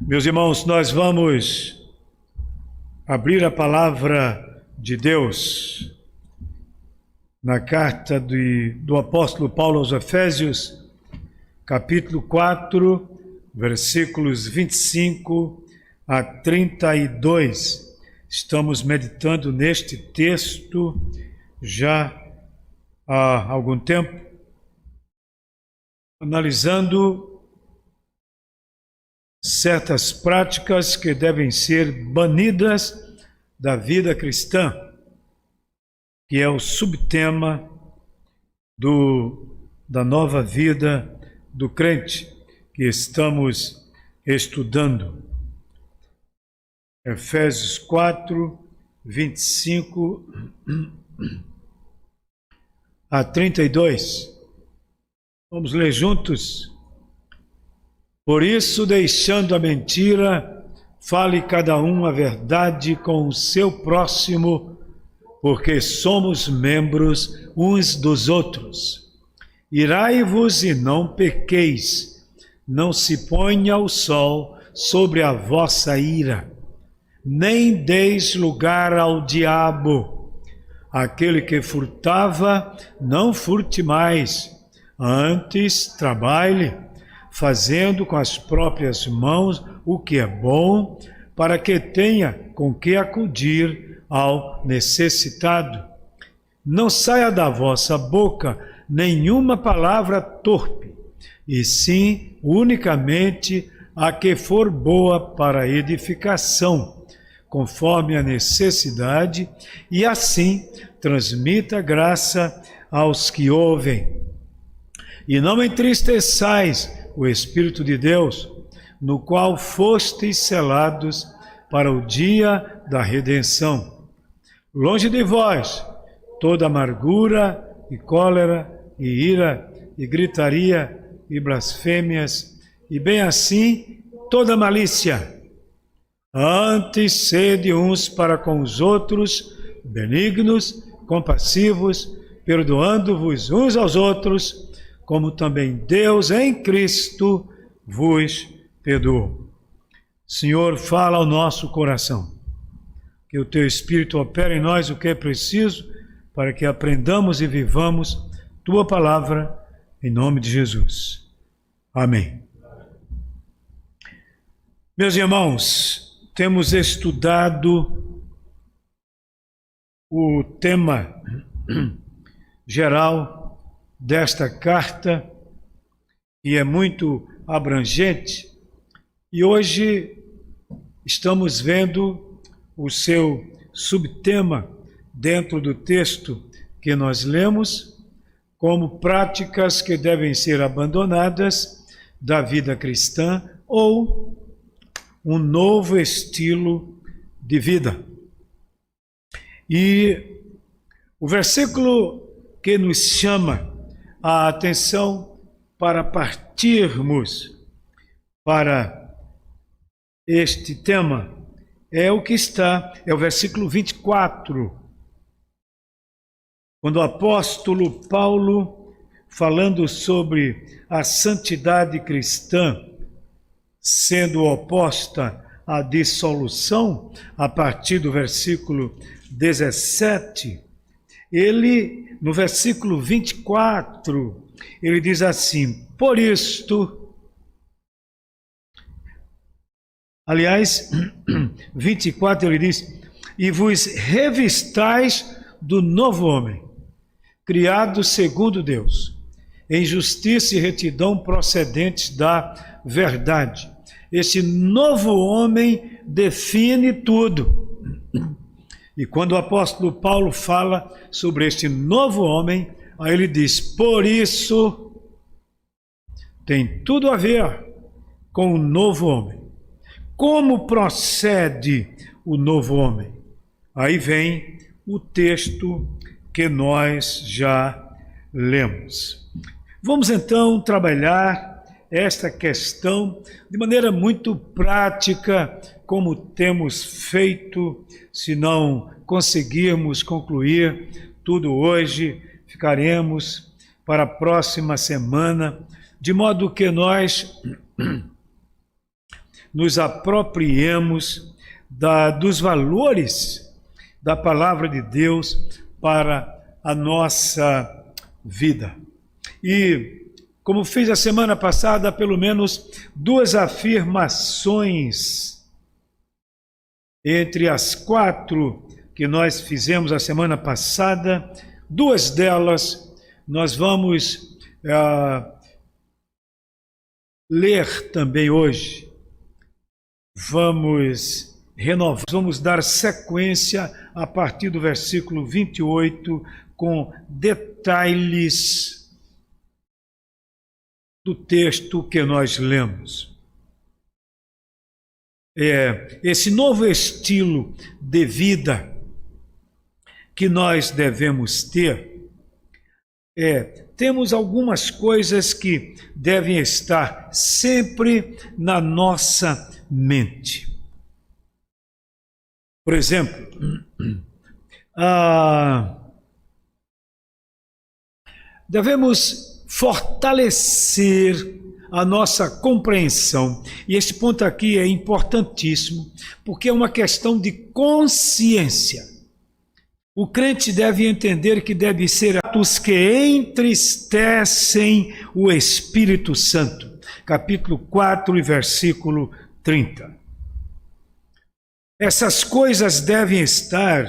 Meus irmãos, nós vamos abrir a palavra de Deus na carta do apóstolo Paulo aos Efésios, capítulo 4, versículos 25 a 32. Estamos meditando neste texto já há algum tempo, analisando certas práticas que devem ser banidas da vida cristã, que é o subtema da nova vida do crente que estamos estudando. Efésios 4, 25 a 32. Vamos ler juntos? Por isso, deixando a mentira, fale cada um a verdade com o seu próximo, porque somos membros uns dos outros. Irai-vos e não pequeis, não se ponha o sol sobre a vossa ira, nem deis lugar ao diabo. Aquele que furtava, não furte mais, antes trabalhe, fazendo com as próprias mãos o que é bom, para que tenha com que acudir ao necessitado. Não saia da vossa boca nenhuma palavra torpe, e sim unicamente a que for boa para a edificação, conforme a necessidade, e assim transmita graça aos que ouvem. E não entristeçais o Espírito de Deus, no qual fostes selados para o dia da redenção. Longe de vós toda amargura e cólera e ira e gritaria e blasfêmias, e bem assim toda malícia. Antes sede uns para com os outros benignos, compassivos, perdoando-vos uns aos outros, como também Deus em Cristo vos perdoou. Senhor, fala ao nosso coração, que o Teu Espírito opere em nós o que é preciso, para que aprendamos e vivamos Tua palavra, em nome de Jesus. Amém. Meus irmãos, temos estudado o tema geral desta carta, e é muito abrangente, e hoje estamos vendo o seu subtema dentro do texto que nós lemos, como práticas que devem ser abandonadas da vida cristã ou um novo estilo de vida. E o versículo que nos chama a atenção para partirmos para este tema é o versículo 24, quando o apóstolo Paulo, falando sobre a santidade cristã sendo oposta à dissolução, a partir do versículo 17, ele, no versículo 24, ele diz assim: por isto, aliás, 24 ele diz: e vos revistais do novo homem, criado segundo Deus, em justiça e retidão procedentes da verdade. Esse novo homem define tudo. E quando o apóstolo Paulo fala sobre este novo homem, aí ele diz: por isso, tem tudo a ver com o novo homem. Como procede o novo homem? Aí vem o texto que nós já lemos. Vamos então trabalhar esta questão de maneira muito prática, como temos feito. Se não conseguirmos concluir tudo hoje, ficaremos para a próxima semana, de modo que nós nos apropriemos dos valores da palavra de Deus para a nossa vida. E, como fiz a semana passada, pelo menos 2 afirmações entre as 4 que nós fizemos a semana passada, 2 delas nós vamos ler também hoje. Vamos renovar, vamos dar sequência a partir do versículo 28 com detalhes do texto que nós lemos. Esse novo estilo de vida que nós devemos ter, temos algumas coisas que devem estar sempre na nossa mente. Por exemplo, devemos fortalecer a nossa compreensão. E esse ponto aqui é importantíssimo, porque é uma questão de consciência. O crente deve entender que deve ser atos que entristecem o Espírito Santo. Capítulo 4 e versículo 30. Essas coisas devem estar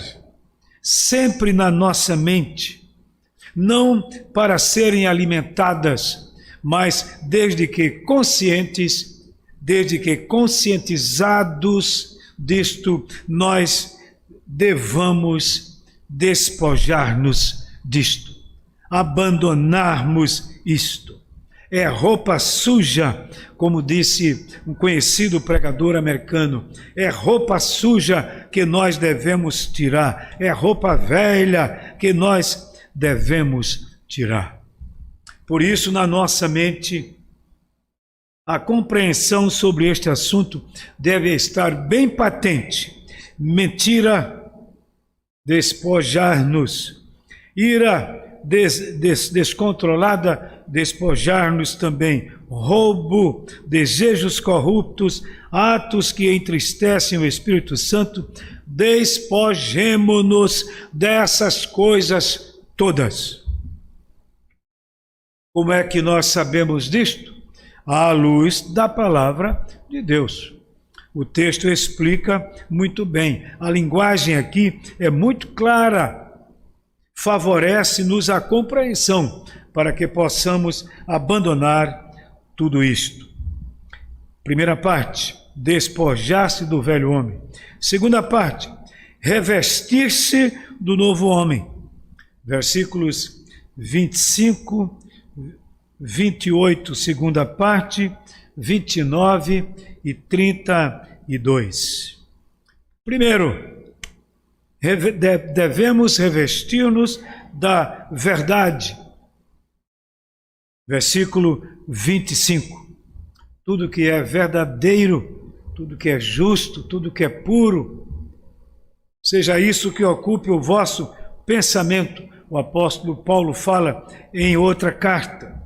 sempre na nossa mente, não para serem alimentadas, mas desde que conscientizados disto, nós devamos despojar-nos disto, abandonarmos isto. É roupa suja, como disse um conhecido pregador americano, é roupa suja que nós devemos tirar, é roupa velha que nós devemos tirar. Por isso, na nossa mente, a compreensão sobre este assunto deve estar bem patente. Mentira, despojar-nos. Ira descontrolada, despojar-nos também. Roubo, desejos corruptos, atos que entristecem o Espírito Santo, despojemo-nos dessas coisas todas. Como é que nós sabemos disto? À luz da palavra de Deus. O texto explica muito bem. A linguagem aqui é muito clara. Favorece-nos a compreensão para que possamos abandonar tudo isto. Primeira parte, despojar-se do velho homem. Segunda parte, revestir-se do novo homem. Versículos 25, 28, segunda parte, 29 e 32. Primeiro, devemos revestir-nos da verdade. Versículo 25. Tudo que é verdadeiro, tudo que é justo, tudo que é puro, seja isso que ocupe o vosso pensamento. O apóstolo Paulo fala em outra carta.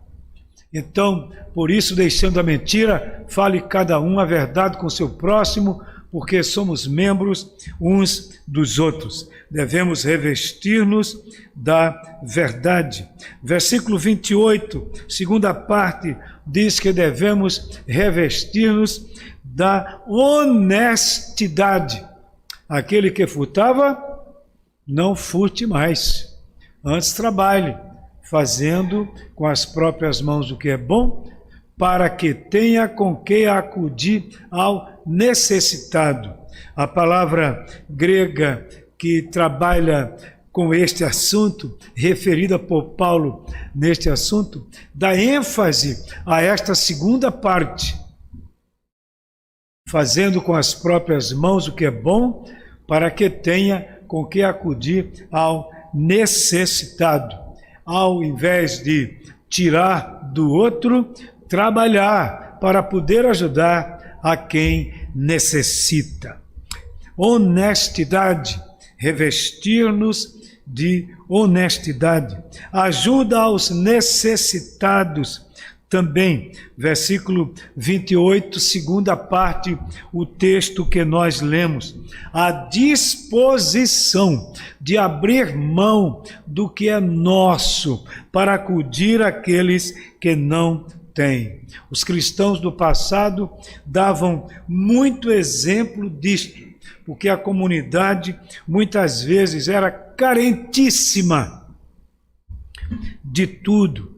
Então, por isso, deixando a mentira, fale cada um a verdade com seu próximo, porque somos membros uns dos outros. Devemos revestir-nos da verdade. Versículo 28, segunda parte, diz que devemos revestir-nos da honestidade. Aquele que furtava, não furte mais. Antes trabalhe, fazendo com as próprias mãos o que é bom, para que tenha com que acudir ao necessitado. A palavra grega que trabalha com este assunto, referida por Paulo neste assunto, dá ênfase a esta segunda parte, fazendo com as próprias mãos o que é bom, para que tenha com que acudir ao necessitado. Ao invés de tirar do outro, trabalhar para poder ajudar a quem necessita. Honestidade, revestir-nos de honestidade. Ajuda aos necessitados, também, versículo 28, segunda parte, o texto que nós lemos, a disposição de abrir mão do que é nosso para acudir àqueles que não têm. Os cristãos do passado davam muito exemplo disto, porque a comunidade muitas vezes era carentíssima de tudo.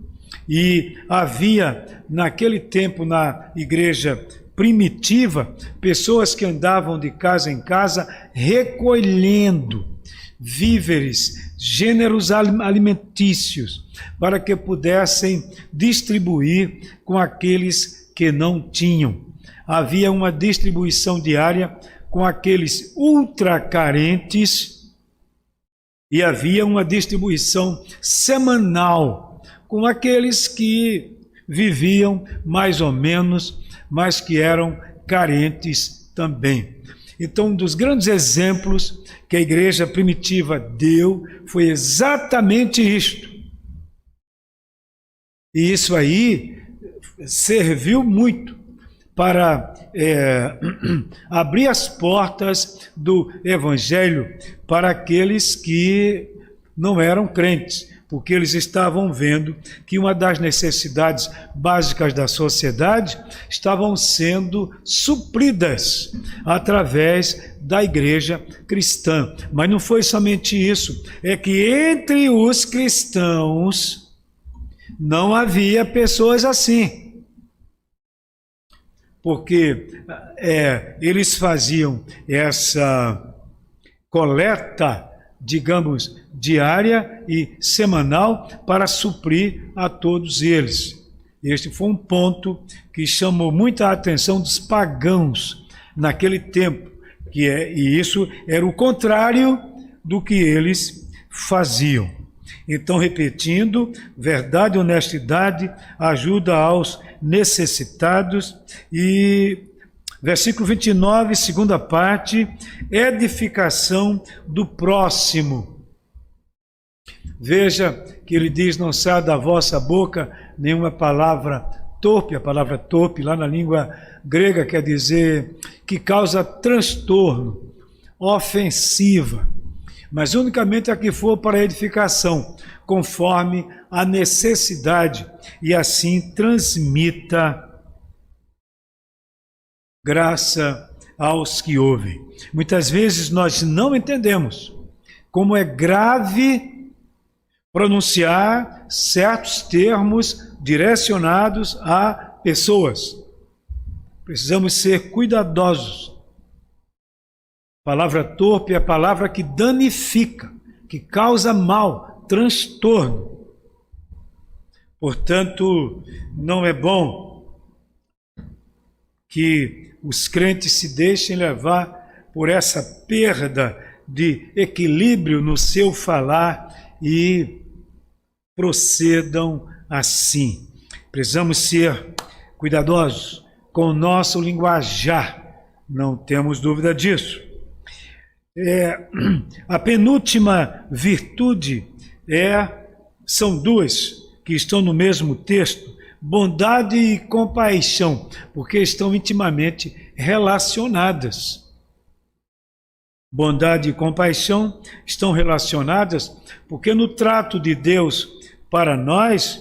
E havia, naquele tempo, na igreja primitiva, pessoas que andavam de casa em casa recolhendo víveres, gêneros alimentícios, para que pudessem distribuir com aqueles que não tinham. Havia uma distribuição diária com aqueles ultra carentes e havia uma distribuição semanal com aqueles que viviam mais ou menos, mas que eram carentes também. Então, um dos grandes exemplos que a igreja primitiva deu foi exatamente isto. E isso aí serviu muito para abrir as portas do Evangelho para aqueles que não eram crentes, porque eles estavam vendo que uma das necessidades básicas da sociedade estavam sendo supridas através da igreja cristã. Mas não foi somente isso, é que entre os cristãos não havia pessoas assim. Porque eles faziam essa coleta, digamos, diária e semanal para suprir a todos eles. Este foi um ponto que chamou muita atenção dos pagãos naquele tempo, e isso era o contrário do que eles faziam. Então, repetindo, verdade e honestidade, ajuda aos necessitados. E versículo 29, segunda parte, edificação do próximo. Veja que ele diz, não saia da vossa boca nenhuma palavra torpe. A palavra torpe lá na língua grega quer dizer que causa transtorno, ofensiva, mas unicamente a que for para edificação, conforme a necessidade, e assim transmita graça aos que ouvem. Muitas vezes nós não entendemos como é grave pronunciar certos termos direcionados a pessoas. Precisamos ser cuidadosos. A palavra torpe é a palavra que danifica, que causa mal, transtorno. Portanto, não é bom que os crentes se deixem levar por essa perda de equilíbrio no seu falar e procedam assim. Precisamos ser cuidadosos com o nosso linguajar, não temos dúvida disso. A penúltima virtude são duas que estão no mesmo texto, bondade e compaixão, porque estão intimamente relacionadas. Bondade e compaixão estão relacionadas porque no trato de Deus para nós,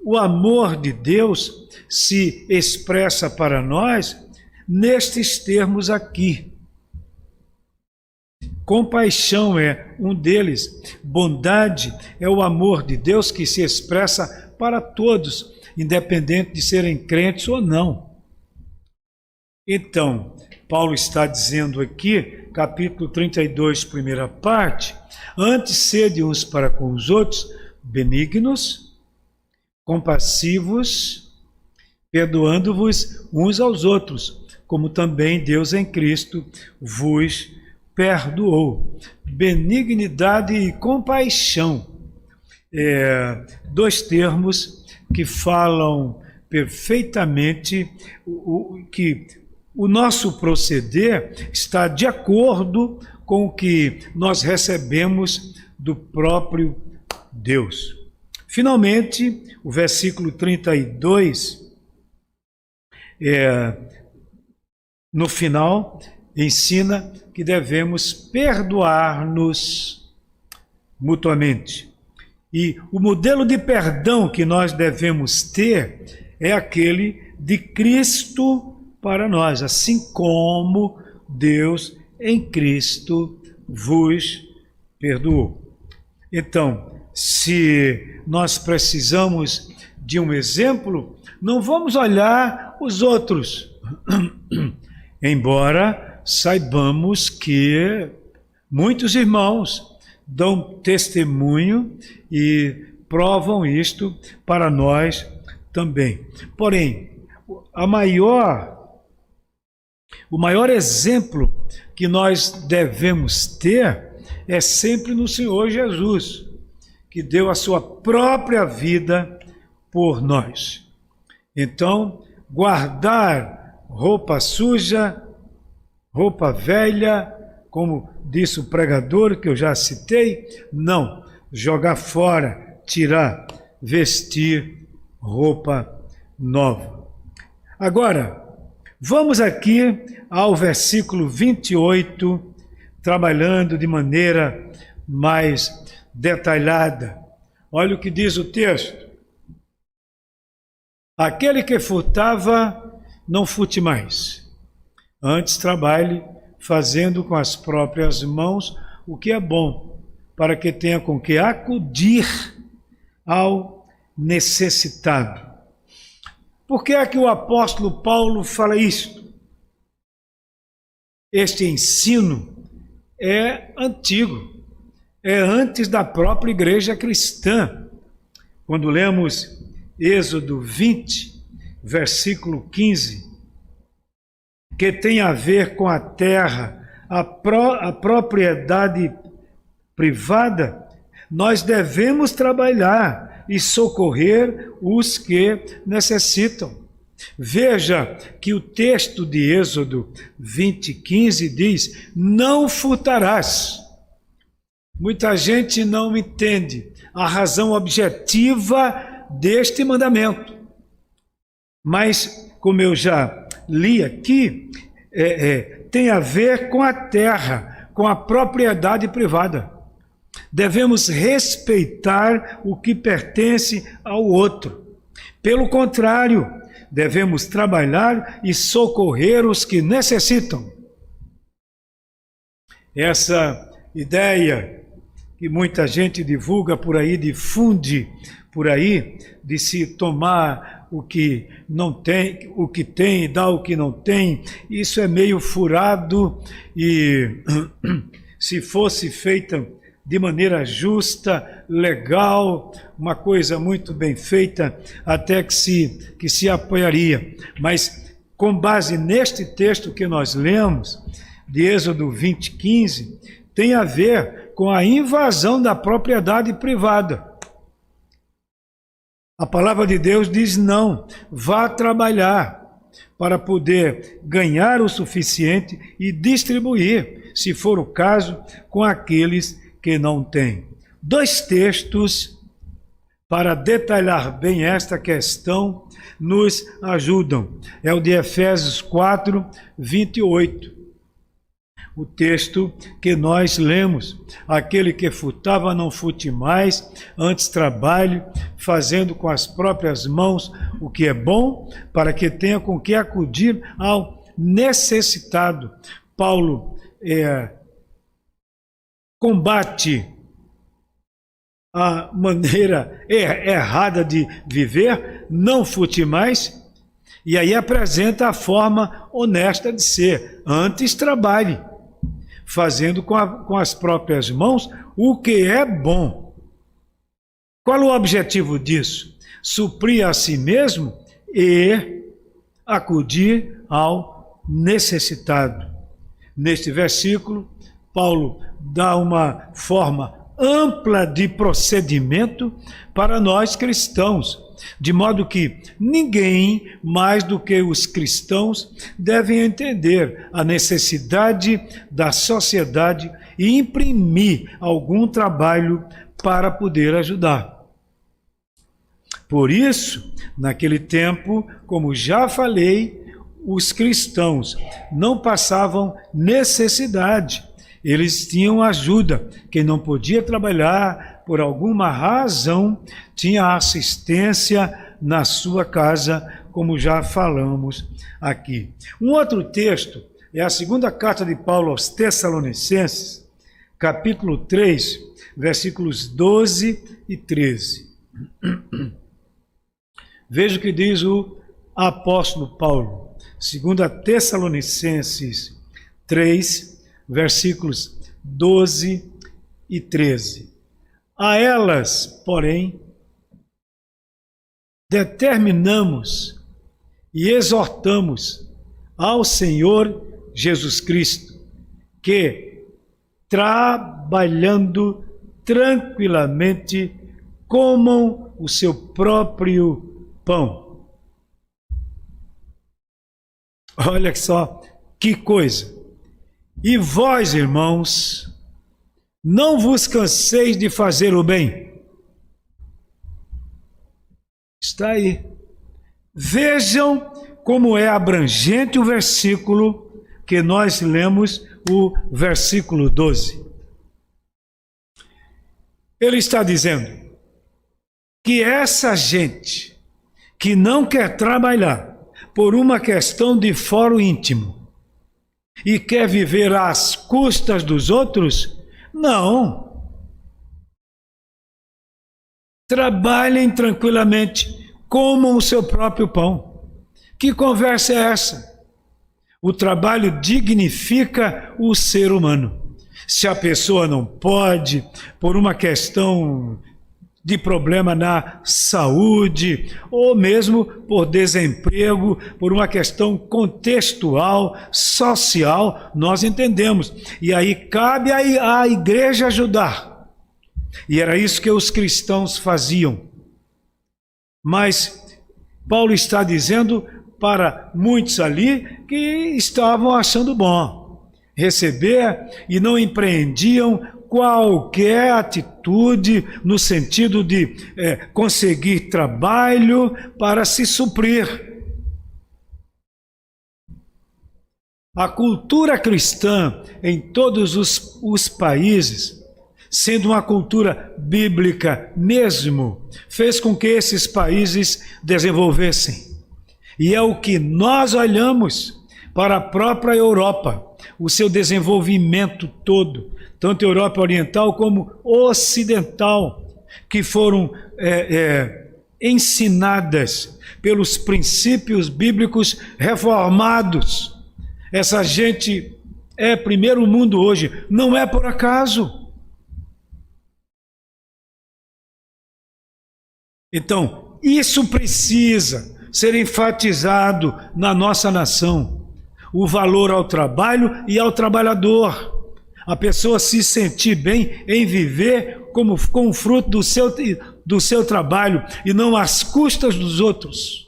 o amor de Deus se expressa para nós nestes termos aqui. Compaixão é um deles. Bondade é o amor de Deus que se expressa para todos, independente de serem crentes ou não. Então, Paulo está dizendo aqui, capítulo 32, primeira parte, antes sede uns para com os outros, benignos, compassivos, perdoando-vos uns aos outros, como também Deus em Cristo vos perdoou. Benignidade e compaixão, dois termos que falam perfeitamente que o nosso proceder está de acordo com o que nós recebemos do próprio Deus. Finalmente, o versículo 32, no final, ensina que devemos perdoar-nos mutuamente. E o modelo de perdão que nós devemos ter é aquele de Cristo para nós, assim como Deus em Cristo vos perdoou. Então, se nós precisamos de um exemplo, não vamos olhar os outros, embora saibamos que muitos irmãos dão testemunho e provam isto para nós também. Porém, o maior exemplo que nós devemos ter é sempre no Senhor Jesus, que deu a sua própria vida por nós. Então, guardar roupa suja, roupa velha, como disse o pregador que eu já citei, não. Jogar fora, tirar, vestir roupa nova. Agora, vamos aqui ao versículo 28, trabalhando de maneira mais detalhada. Olha o que diz o texto. Aquele que furtava, não furte mais. Antes trabalhe, fazendo com as próprias mãos o que é bom, para que tenha com que acudir ao necessitado. Por que é que o apóstolo Paulo fala isto? Este ensino é antigo, é antes da própria igreja cristã. Quando lemos Êxodo 20, versículo 15, que tem a ver com a terra, a propriedade privada, nós devemos trabalhar e socorrer os que necessitam. Veja que o texto de Êxodo 20, 15 diz: não furtarás. Muita gente não entende a razão objetiva deste mandamento. Mas, como eu já li aqui, tem a ver com a terra, com a propriedade privada. Devemos respeitar o que pertence ao outro. Pelo contrário, devemos trabalhar e socorrer os que necessitam. Essa ideia que muita gente divulga por aí, difunde por aí, de se tomar o que não tem, o que tem e dar o que não tem, isso é meio furado e se fosse feita de maneira justa, legal, uma coisa muito bem feita, até que se apoiaria. Mas com base neste texto que nós lemos, de Êxodo 20, 15, tem a ver com a invasão da propriedade privada. A palavra de Deus diz não, vá trabalhar para poder ganhar o suficiente e distribuir, se for o caso, com aqueles que não têm. Dois textos para detalhar bem esta questão nos ajudam. É o de Efésios 4, 28. O texto que nós lemos: aquele que furtava não furte mais, antes trabalhe, fazendo com as próprias mãos o que é bom, para que tenha com que acudir ao necessitado. Paulo combate a maneira errada de viver, não furte mais, e aí apresenta a forma honesta de ser: antes trabalhe, fazendo com as próprias mãos o que é bom. Qual o objetivo disso? Suprir a si mesmo e acudir ao necessitado. Neste versículo, Paulo dá uma forma ampla de procedimento para nós cristãos, de modo que ninguém mais do que os cristãos devem entender a necessidade da sociedade e imprimir algum trabalho para poder ajudar. Por isso, naquele tempo, como já falei, os cristãos não passavam necessidade. Eles tinham ajuda. Quem não podia trabalhar por alguma razão tinha assistência na sua casa, como já falamos aqui. Um outro texto é a segunda carta de Paulo aos Tessalonicenses, capítulo 3, versículos 12 e 13. Veja o que diz o apóstolo Paulo. 2 Tessalonicenses 3, versículos 12 e 13. A elas, porém, determinamos e exortamos ao Senhor Jesus Cristo que, trabalhando tranquilamente, comam o seu próprio pão. Olha só que coisa. E vós, irmãos, não vos canseis de fazer o bem. Está aí. Vejam como é abrangente o versículo que nós lemos, o versículo 12. Ele está dizendo que essa gente que não quer trabalhar por uma questão de foro íntimo e quer viver às custas dos outros, não. Trabalhem tranquilamente, comam o seu próprio pão. Que conversa é essa? O trabalho dignifica o ser humano. Se a pessoa não pode, por uma questão de problema na saúde, ou mesmo por desemprego, por uma questão contextual, social, nós entendemos. E aí cabe à igreja ajudar. E era isso que os cristãos faziam. Mas Paulo está dizendo para muitos ali que estavam achando bom receber e não empreendiam qualquer atitude no sentido de conseguir trabalho para se suprir. A cultura cristã em todos os países, sendo uma cultura bíblica mesmo, fez com que esses países desenvolvessem. E é o que nós olhamos para a própria Europa, o seu desenvolvimento todo, tanto Europa Oriental como Ocidental, que foram ensinadas pelos princípios bíblicos reformados. Essa gente é primeiro mundo hoje, não é por acaso. Então, isso precisa ser enfatizado na nossa nação. O valor ao trabalho e ao trabalhador. A pessoa se sentir bem em viver com o fruto do seu trabalho e não às custas dos outros.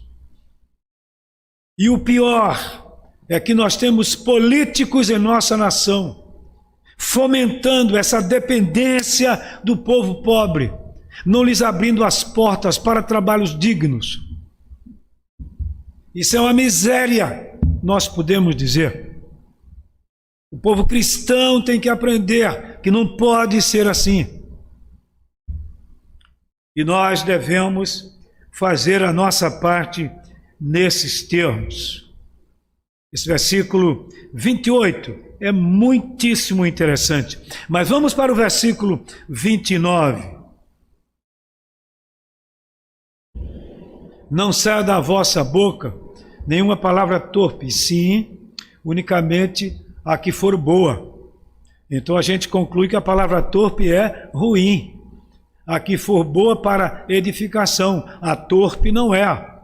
E o pior é que nós temos políticos em nossa nação fomentando essa dependência do povo pobre, não lhes abrindo as portas para trabalhos dignos. Isso é uma miséria, nós podemos dizer. O povo cristão tem que aprender que não pode ser assim. E nós devemos fazer a nossa parte nesses termos. Esse versículo 28 é muitíssimo interessante. Mas vamos para o versículo 29. Não saia da vossa boca nenhuma palavra torpe, sim, unicamente a que for boa. Então a gente conclui que a palavra torpe é ruim. A que for boa para edificação, a torpe não é.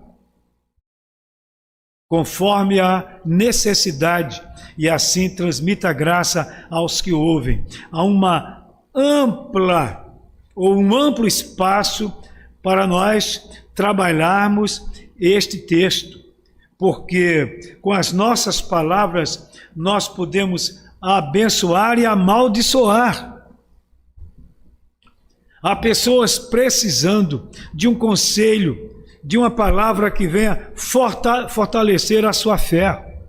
Conforme a necessidade, e assim transmita graça aos que ouvem. Há uma um amplo espaço para nós trabalharmos este texto, porque com as nossas palavras nós podemos abençoar e amaldiçoar. Há pessoas precisando de um conselho, de uma palavra que venha fortalecer a sua fé.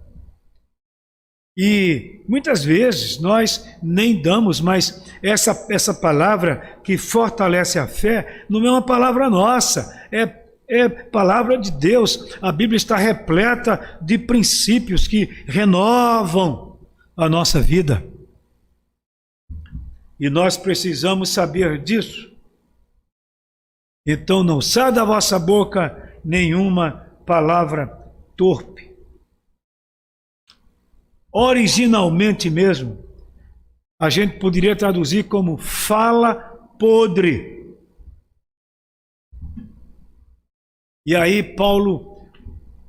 E muitas vezes nós nem damos, mas essa palavra que fortalece a fé não é uma palavra nossa, é palavra de Deus. A Bíblia está repleta de princípios que renovam a nossa vida. E nós precisamos saber disso. Então não sai da vossa boca nenhuma palavra torpe. Originalmente mesmo, a gente poderia traduzir como fala podre. E aí Paulo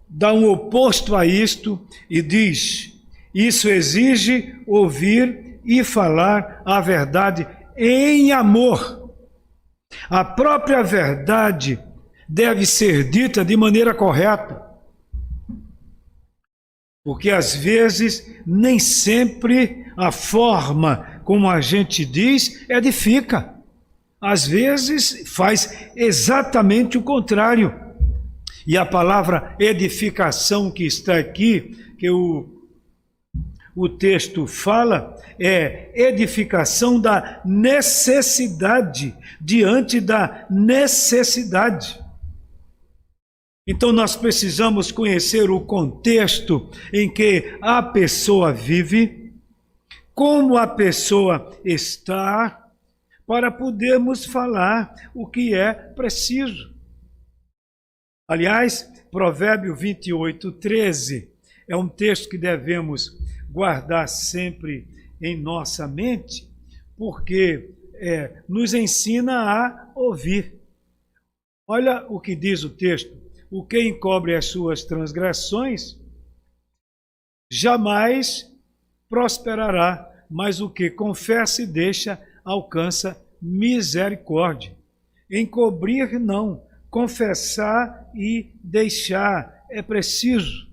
dá um oposto a isto e diz: isso exige ouvir e falar a verdade em amor. A própria verdade deve ser dita de maneira correta. Porque às vezes nem sempre a forma como a gente diz edifica. Às vezes faz exatamente o contrário. E a palavra edificação que está aqui, que o texto fala, é edificação da necessidade, diante da necessidade. Então nós precisamos conhecer o contexto em que a pessoa vive, como a pessoa está, para podermos falar o que é preciso. Aliás, Provérbio 28:13 é um texto que devemos guardar sempre em nossa mente, porque nos ensina a ouvir. Olha o que diz o texto: o que encobre as suas transgressões jamais prosperará, mas o que confessa e deixa alcança misericórdia. Encobrir não, confessar e deixar é preciso.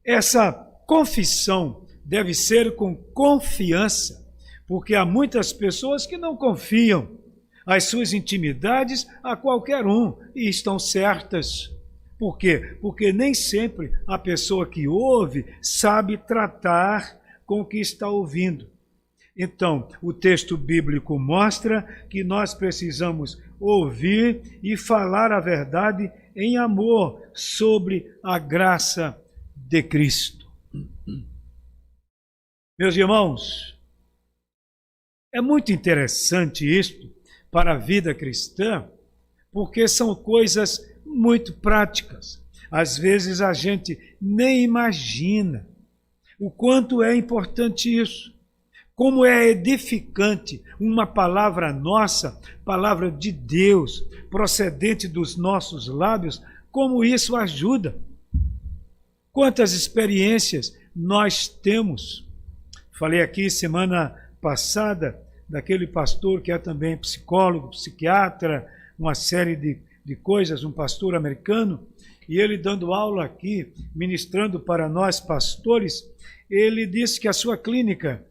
Essa confissão deve ser com confiança, porque há muitas pessoas que não confiam as suas intimidades a qualquer um e estão certas. Por quê? Porque nem sempre a pessoa que ouve sabe tratar com o que está ouvindo. Então, o texto bíblico mostra que nós precisamos ouvir e falar a verdade em amor sobre a graça de Cristo. Meus irmãos, é muito interessante isto para a vida cristã, porque são coisas muito práticas. Às vezes a gente nem imagina o quanto é importante isso. Como é edificante uma palavra nossa, palavra de Deus, procedente dos nossos lábios, como isso ajuda. Quantas experiências nós temos. Falei aqui semana passada daquele pastor que é também psicólogo, psiquiatra, uma série de coisas, um pastor americano, e ele dando aula aqui, ministrando para nós pastores, ele disse que a sua clínica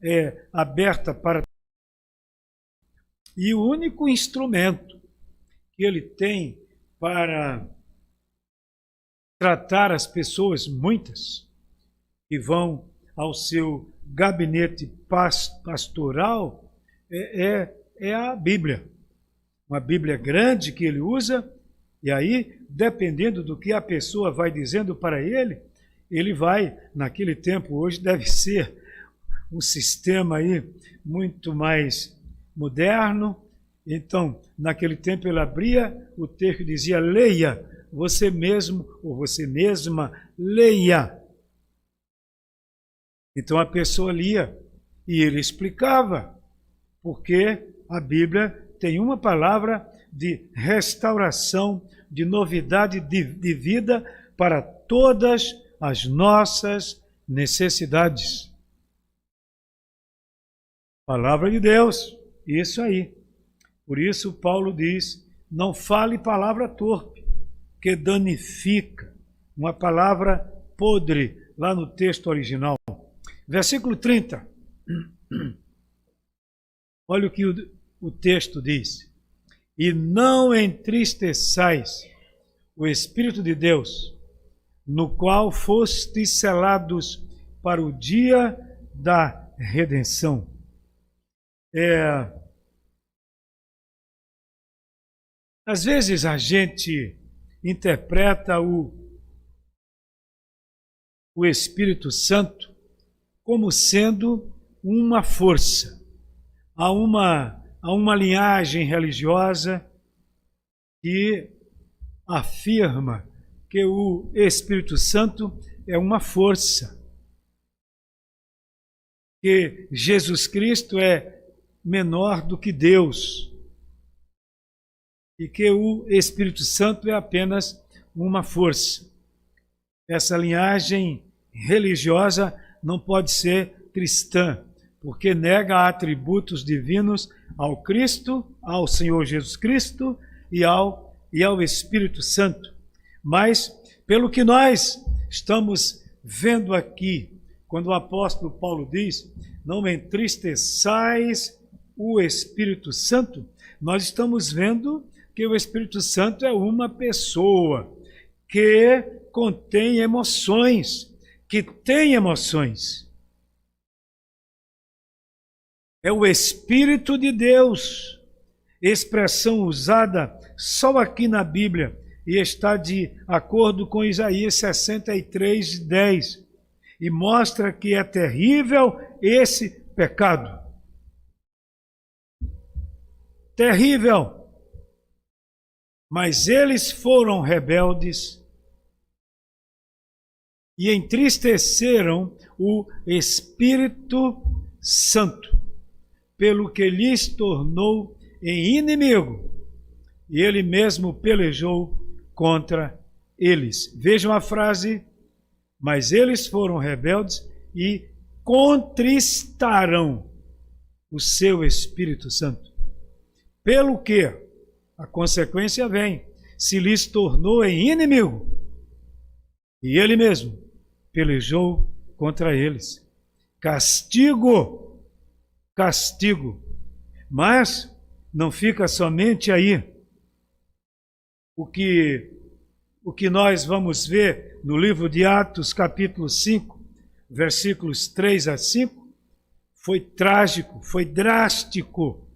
é aberta para... E o único instrumento que ele tem para tratar as pessoas, muitas, que vão ao seu gabinete pastoral, é a Bíblia. Uma Bíblia grande que ele usa, e aí, dependendo do que a pessoa vai dizendo para ele, ele vai, naquele tempo, hoje deve ser um sistema aí muito mais moderno. Então, naquele tempo ele abria o texto e dizia: leia, você mesmo ou você mesma, leia. Então a pessoa lia e ele explicava, porque a Bíblia tem uma palavra de restauração, de novidade de vida para todas as nossas necessidades. Palavra de Deus, isso aí. Por isso Paulo diz: não fale palavra torpe, que danifica. Uma palavra podre, lá no texto original. Versículo 30. Olha o que o texto diz. E não entristeçais o Espírito de Deus, no qual fostes selados para o dia da redenção. Às vezes a gente interpreta o Espírito Santo como sendo uma força. Há uma linhagem religiosa que afirma que o Espírito Santo é uma força, que Jesus Cristo é menor do que Deus e que o Espírito Santo é apenas uma força. Essa linhagem religiosa não pode ser cristã, porque nega atributos divinos ao Cristo, ao Senhor Jesus Cristo e ao Espírito Santo. Mas, pelo que nós estamos vendo aqui, quando o apóstolo Paulo diz, não entristeçais o Espírito Santo, nós estamos vendo que o Espírito Santo é uma pessoa que contém emoções, que tem emoções. É o Espírito de Deus, expressão usada só aqui na Bíblia, e está de acordo com Isaías 63:10, e mostra que é terrível esse pecado. Terrível. Mas eles foram rebeldes e entristeceram o Espírito Santo, pelo que lhes tornou em inimigo, e ele mesmo pelejou contra eles. Vejam a frase, mas eles foram rebeldes e contristaram o seu Espírito Santo. Pelo que a consequência vem, se lhes tornou em inimigo, e ele mesmo pelejou contra eles. Castigo, castigo. Mas não fica somente aí. O que nós vamos ver no livro de Atos, capítulo 5, versículos 3 a 5, foi trágico, foi drástico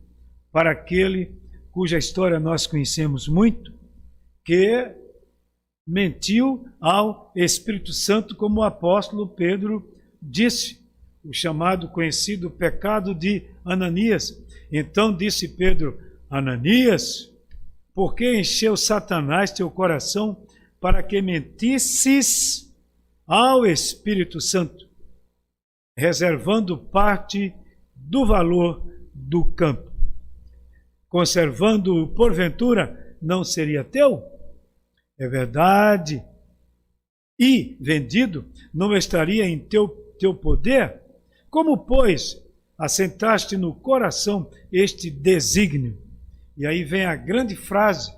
para aquele cuja história nós conhecemos muito, que mentiu ao Espírito Santo, como o apóstolo Pedro disse, o chamado, conhecido pecado de Ananias. Então disse Pedro, Ananias, por que encheu Satanás teu coração para que mentisses ao Espírito Santo, reservando parte do valor do campo? Conservando-o, porventura, não seria teu? É verdade. E, vendido, não estaria em teu poder? Como, pois, assentaste no coração este desígnio? E aí vem a grande frase,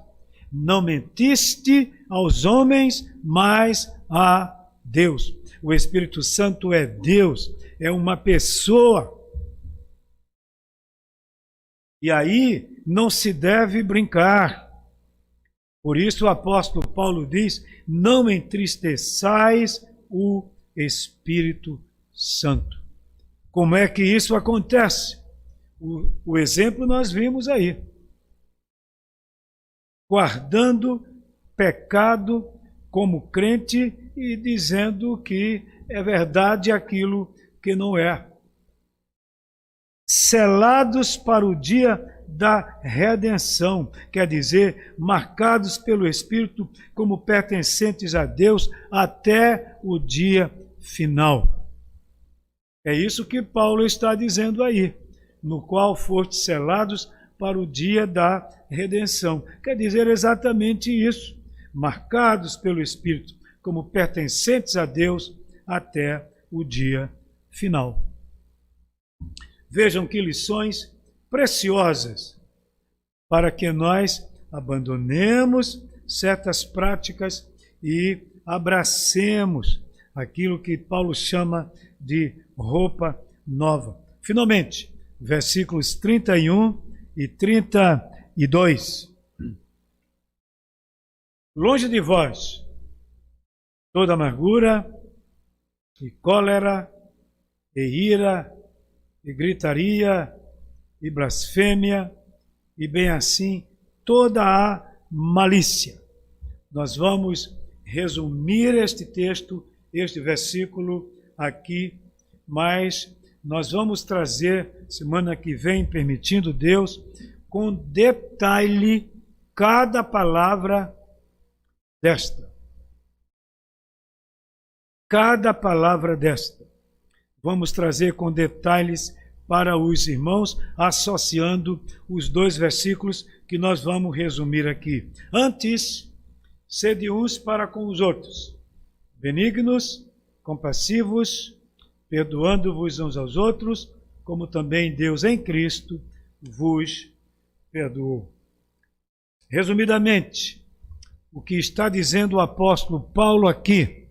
não mentiste aos homens, mas a Deus. O Espírito Santo é Deus, é uma pessoa. E aí não se deve brincar. Por isso o apóstolo Paulo diz, não entristeçais o Espírito Santo. Como é que isso acontece? O exemplo nós vimos aí. Guardando pecado como crente e dizendo que é verdade aquilo que não é. Selados para o dia da redenção, quer dizer, marcados pelo Espírito como pertencentes a Deus até o dia final. É isso que Paulo está dizendo aí, no qual fostes selados para o dia da redenção. Quer dizer exatamente isso, marcados pelo Espírito como pertencentes a Deus até o dia final. Vejam que lições preciosas para que nós abandonemos certas práticas e abracemos aquilo que Paulo chama de roupa nova. Finalmente, versículos 31 e 32. Longe de vós toda amargura, e cólera, e ira, e gritaria, e blasfêmia, e bem assim toda a malícia. Nós vamos resumir este texto, este versículo aqui, mas nós vamos trazer, semana que vem, permitindo Deus, com detalhe, cada palavra desta. Cada palavra desta. Vamos trazer com detalhes para os irmãos, associando os dois versículos que nós vamos resumir aqui. Antes, sede uns para com os outros, benignos, compassivos, perdoando-vos uns aos outros, como também Deus em Cristo vos perdoou. Resumidamente, o que está dizendo o apóstolo Paulo aqui: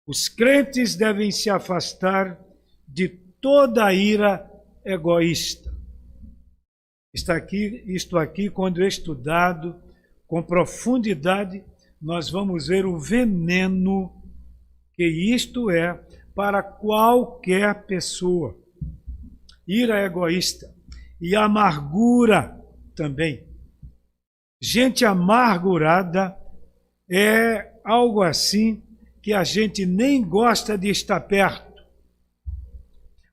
os crentes devem se afastar de toda a ira egoísta. Isto aqui, quando estudado com profundidade, nós vamos ver o veneno que isto é para qualquer pessoa. Ira egoísta e amargura também. Gente amargurada é algo assim que a gente nem gosta de estar perto.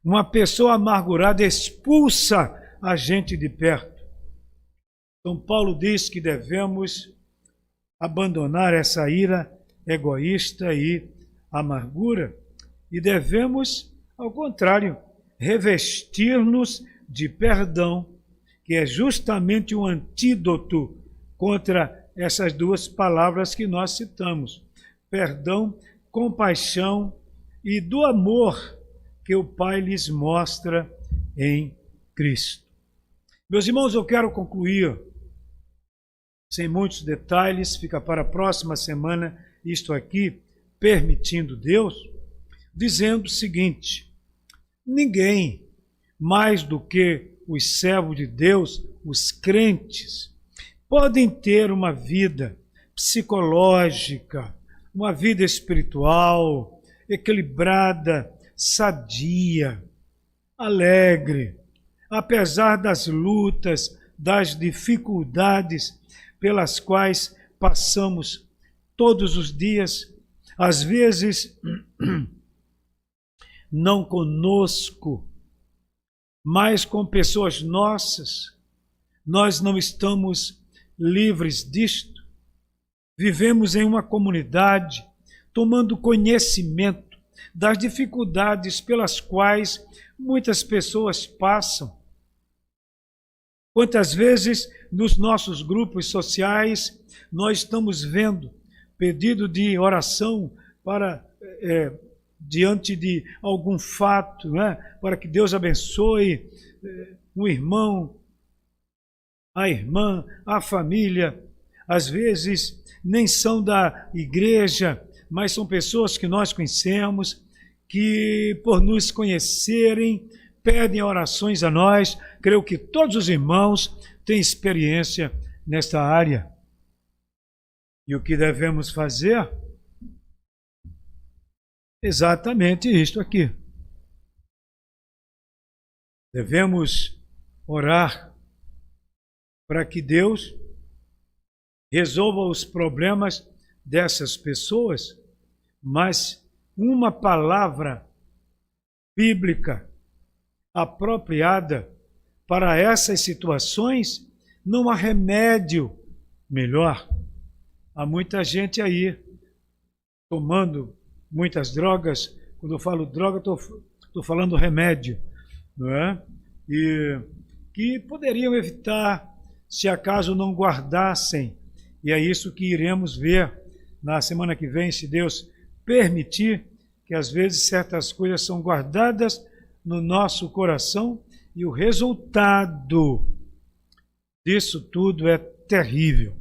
Uma pessoa amargurada expulsa a gente de perto. Então Paulo diz que devemos abandonar essa ira egoísta e amargura e devemos, ao contrário, revestir-nos de perdão, que é justamente um antídoto contra essas duas palavras que nós citamos: perdão, compaixão e do amor que o Pai lhes mostra em Cristo. Meus irmãos, eu quero concluir, sem muitos detalhes, fica para a próxima semana isto aqui, permitindo Deus, dizendo o seguinte: ninguém mais do que os servos de Deus, os crentes, podem ter uma vida psicológica, uma vida espiritual, equilibrada, sadia, alegre, apesar das lutas, das dificuldades pelas quais passamos todos os dias, às vezes não conosco, mas com pessoas nossas. Nós não estamos livres disto. Vivemos em uma comunidade, tomando conhecimento das dificuldades pelas quais muitas pessoas passam. Quantas vezes nos nossos grupos sociais nós estamos vendo pedido de oração para diante de algum fato, né? Para que Deus abençoe um irmão, a irmã, a família. Às vezes nem são da igreja, mas são pessoas que nós conhecemos, que por nos conhecerem pedem orações a nós. Creio que todos os irmãos têm experiência nesta área. E o que devemos fazer? Exatamente isto aqui. Devemos orar para que Deus resolva os problemas dessas pessoas, mas uma palavra bíblica apropriada para essas situações, não há remédio melhor. Há muita gente aí tomando muitas drogas. Quando eu falo droga, estou falando remédio, não é? E que poderiam evitar se acaso não guardassem. E é isso que iremos ver na semana que vem, se Deus permitir, que às vezes certas coisas são guardadas no nosso coração e o resultado disso tudo é terrível.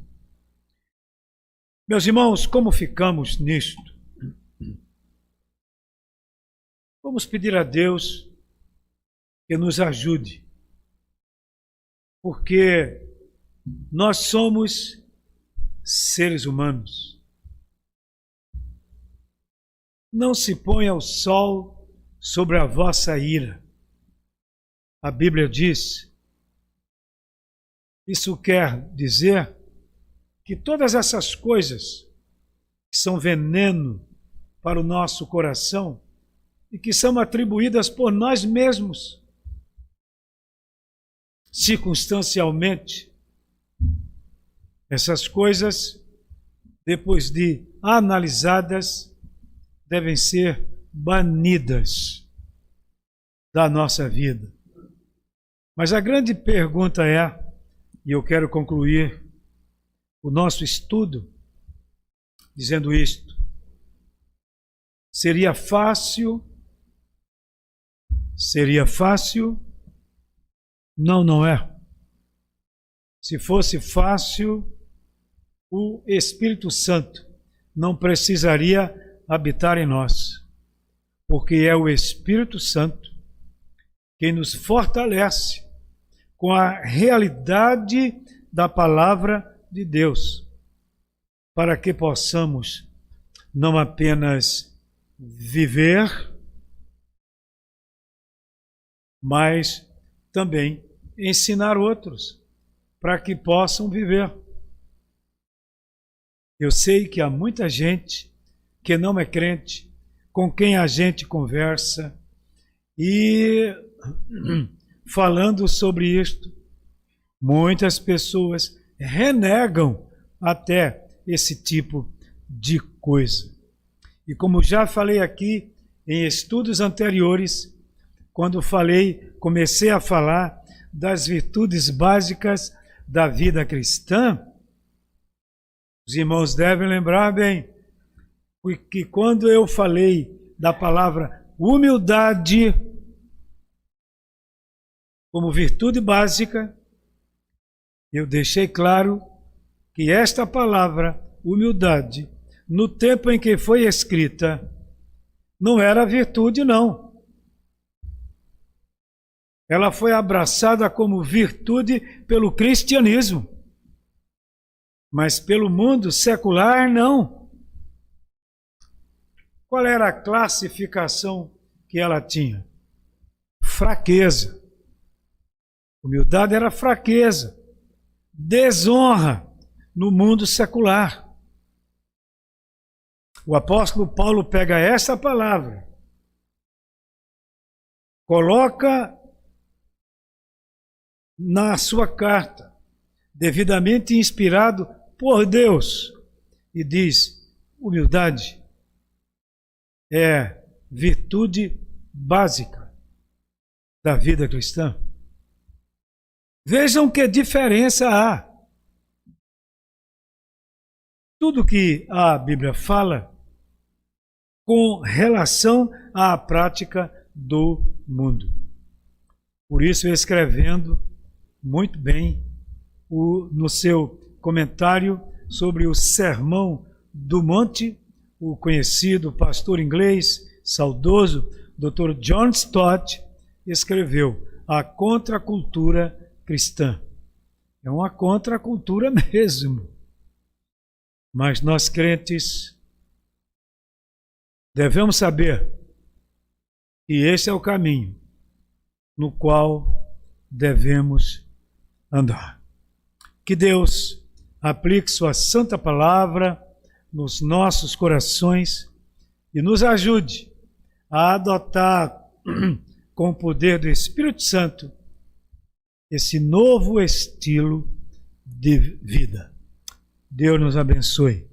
Meus irmãos, como ficamos nisto? Vamos pedir a Deus que nos ajude, porque nós somos seres humanos. Não se ponha o sol sobre a vossa ira. A Bíblia diz, isso quer dizer que todas essas coisas que são veneno para o nosso coração e que são atribuídas por nós mesmos, circunstancialmente, essas coisas, depois de analisadas, devem ser banidas da nossa vida. Mas a grande pergunta é, e eu quero concluir o nosso estudo dizendo isto: seria fácil? Seria fácil? Não, não é. Se fosse fácil, o Espírito Santo não precisaria habitar em nós, porque é o Espírito Santo quem nos fortalece com a realidade da palavra de Deus, para que possamos não apenas viver, mas também ensinar outros para que possam viver. Eu sei que há muita gente que não é crente, com quem a gente conversa e falando sobre isto, muitas pessoas renegam até esse tipo de coisa. E como já falei aqui em estudos anteriores, quando comecei a falar das virtudes básicas da vida cristã, os irmãos devem lembrar bem que quando eu falei da palavra humildade como virtude básica, eu deixei claro que esta palavra, humildade, no tempo em que foi escrita, não era virtude, não. Ela foi abraçada como virtude pelo cristianismo, mas pelo mundo secular, não. Qual era a classificação que ela tinha? Fraqueza. Humildade era fraqueza, desonra no mundo secular. O apóstolo Paulo pega essa palavra, coloca na sua carta, devidamente inspirado por Deus, e diz: humildade é virtude básica da vida cristã. Vejam que diferença há. Tudo que a Bíblia fala com relação à prática do mundo. Por isso, escrevendo muito bem no seu comentário sobre o Sermão do Monte, o conhecido pastor inglês, saudoso, Dr. John Stott, escreveu A Contracultura Cristã. É uma contracultura mesmo. Mas nós crentes devemos saber que esse é o caminho no qual devemos andar. Que Deus aplique sua santa palavra nos nossos corações e nos ajude a adotar com o poder do Espírito Santo esse novo estilo de vida. Deus nos abençoe.